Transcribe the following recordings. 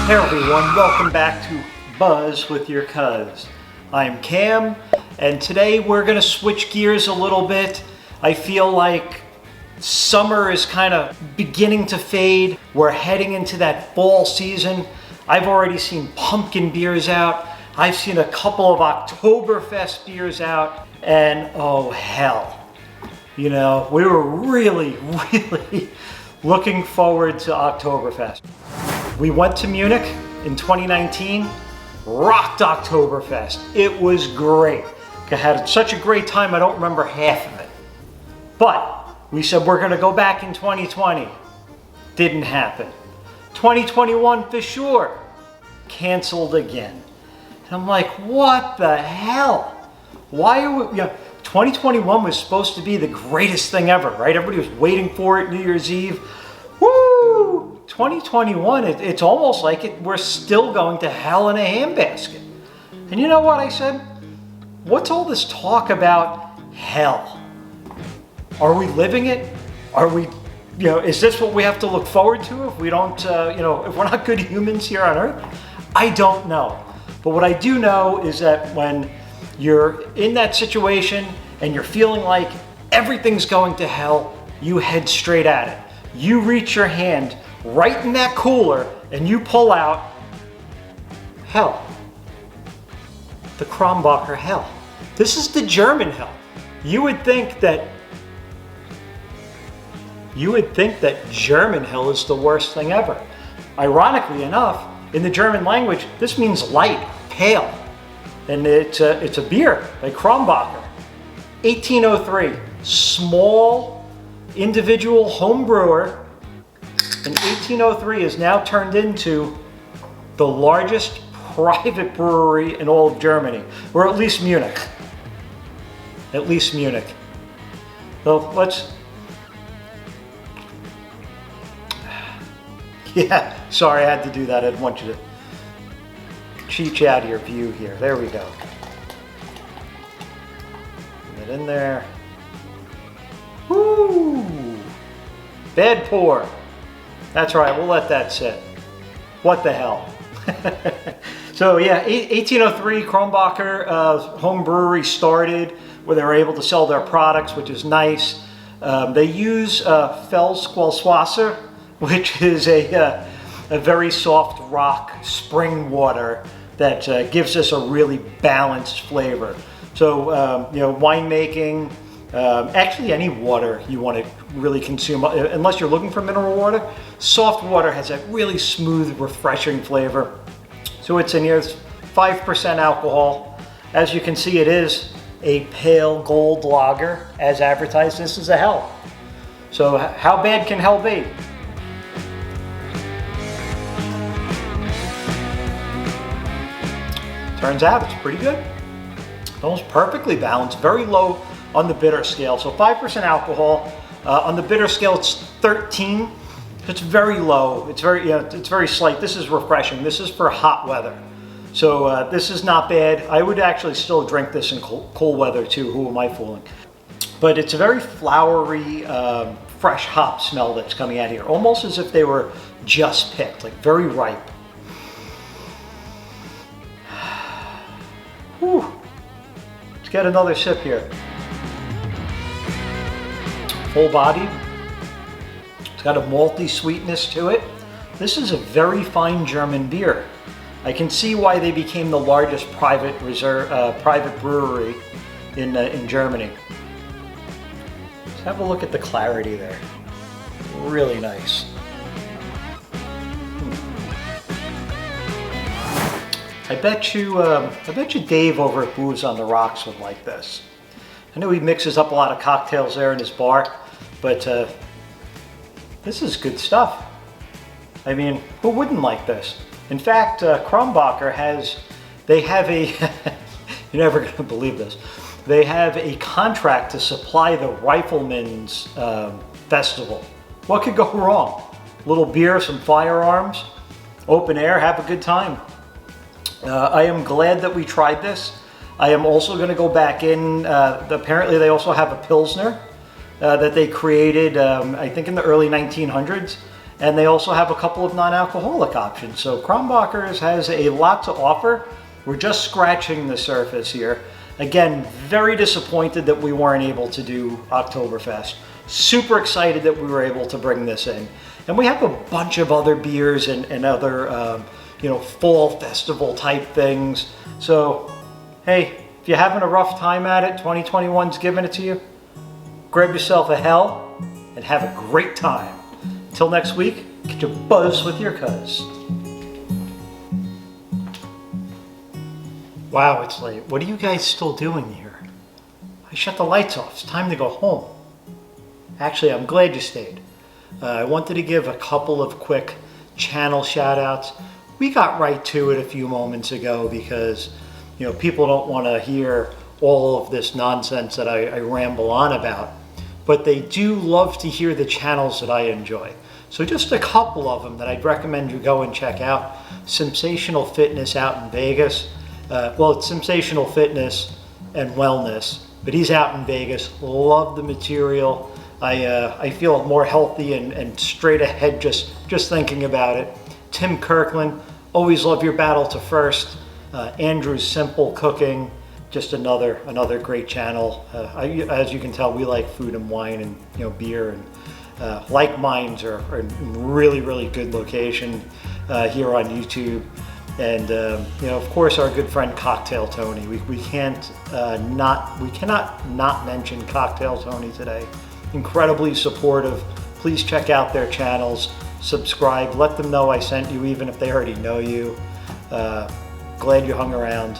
Hey everyone, welcome back to Buzz with your Cuz. I'm Cam, and today we're going to switch gears a little bit. I feel like summer is kind of beginning to fade. We're heading into that fall season. I've already seen pumpkin beers out. I've seen a couple of Oktoberfest beers out, and oh hell. You know, we were really looking forward to Oktoberfest. We went to Munich in 2019, rocked Oktoberfest. It was great. I had such a great time, I don't remember half of it. But we said we're gonna go back in 2020. Didn't happen. 2021 for sure. Canceled again. And I'm like, what the hell? Why are we, 2021 was supposed to be the greatest thing ever, right? Everybody was waiting for it, New Year's Eve. Woo! 2021, it's almost like we're still going to hell in a handbasket. And you know what I said? What's all this talk about hell? Are we living it? Are we, is this what we have to look forward to if we don't, if we're not good humans here on Earth? I don't know. But what I do know is that when you're in that situation and you're feeling like everything's going to hell, you head straight at it. You reach your hand right in that cooler and you pull out hell. The Krombacher Hell. This is the German hell. You would think that German hell is the worst thing ever. Ironically enough, in the German language, this means light, pale. And it's a beer by Krombacher. 1803, small individual home brewer in 1803 is now turned into the largest private brewery in all of Germany, or at least Munich. At least Munich. So let's, yeah, sorry I had to do that. I didn't want you to cheat you out of your view here. There we go. Get in there. Woo! Bad pour. That's right, we'll let that sit. What the hell? So yeah, 1803, Krombacher home brewery started where they were able to sell their products, which is nice. They use Feldquellwasser, which is a very soft rock spring water that gives us a really balanced flavor. So, winemaking, actually any water you want to really consume, unless you're looking for mineral water, soft water has that really smooth, refreshing flavor. So it's in here, it's 5% alcohol. As you can see, it is a pale gold lager, as advertised. This is a hell. So how bad can hell be? Turns out it's pretty good. Almost perfectly balanced, very low on the bitter scale. So 5% alcohol. On the bitter scale, it's 13. It's very low. It's very slight. This is refreshing. This is for hot weather. So this is not bad. I would actually still drink this in cold weather too. Who am I fooling? But it's a very flowery, fresh hop smell that's coming out here. Almost as if they were just picked, like very ripe. Whew. Let's get another sip here. Full-bodied. It's got a malty sweetness to it. This is a very fine German beer. I can see why they became the largest private brewery in Germany. Let's have a look at the clarity there. Really nice. I bet you Dave over at Booze on the Rocks would like this. I know he mixes up a lot of cocktails there in his bar, but this is good stuff. I mean, who wouldn't like this? In fact, Krombacher they have a, you're never going to believe this, they have a contract to supply the Rifleman's Festival. What could go wrong? A little beer, some firearms, open air, have a good time. I am glad that we tried this. I am also going to go back in, apparently they also have a Pilsner that they created, I think in the early 1900s. And they also have a couple of non-alcoholic options. So Krombacher's has a lot to offer. We're just scratching the surface here. Again, very disappointed that we weren't able to do Oktoberfest. Super excited that we were able to bring this in. And we have a bunch of other beers and other, fall festival type things. So, hey, if you're having a rough time at it, 2021's giving it to you, grab yourself a Hell and have a great time. Until next week, get your buzz with your cuz. Wow, it's late. What are you guys still doing here? I shut the lights off. It's time to go home. Actually, I'm glad you stayed. I wanted to give a couple of quick channel shout outs. We got right to it a few moments ago because, people don't want to hear all of this nonsense that I ramble on about, but they do love to hear the channels that I enjoy. So just a couple of them that I'd recommend you go and check out. Sensational Fitness out in Vegas. It's Sensational Fitness and Wellness, but he's out in Vegas. Love the material. I feel more healthy and straight ahead just thinking about it. Tim Kirkland, always love your battle to first. Andrew's Simple Cooking, just another great channel. As you can tell, we like food and wine and beer, and like minds are in really good location here on YouTube. And of course, our good friend Cocktail Tony. We cannot not mention Cocktail Tony today. Incredibly supportive. Please check out their channels, subscribe, let them know I sent you, even if they already know you. Glad you hung around.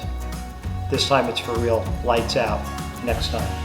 This time it's for real. Lights out. Next time.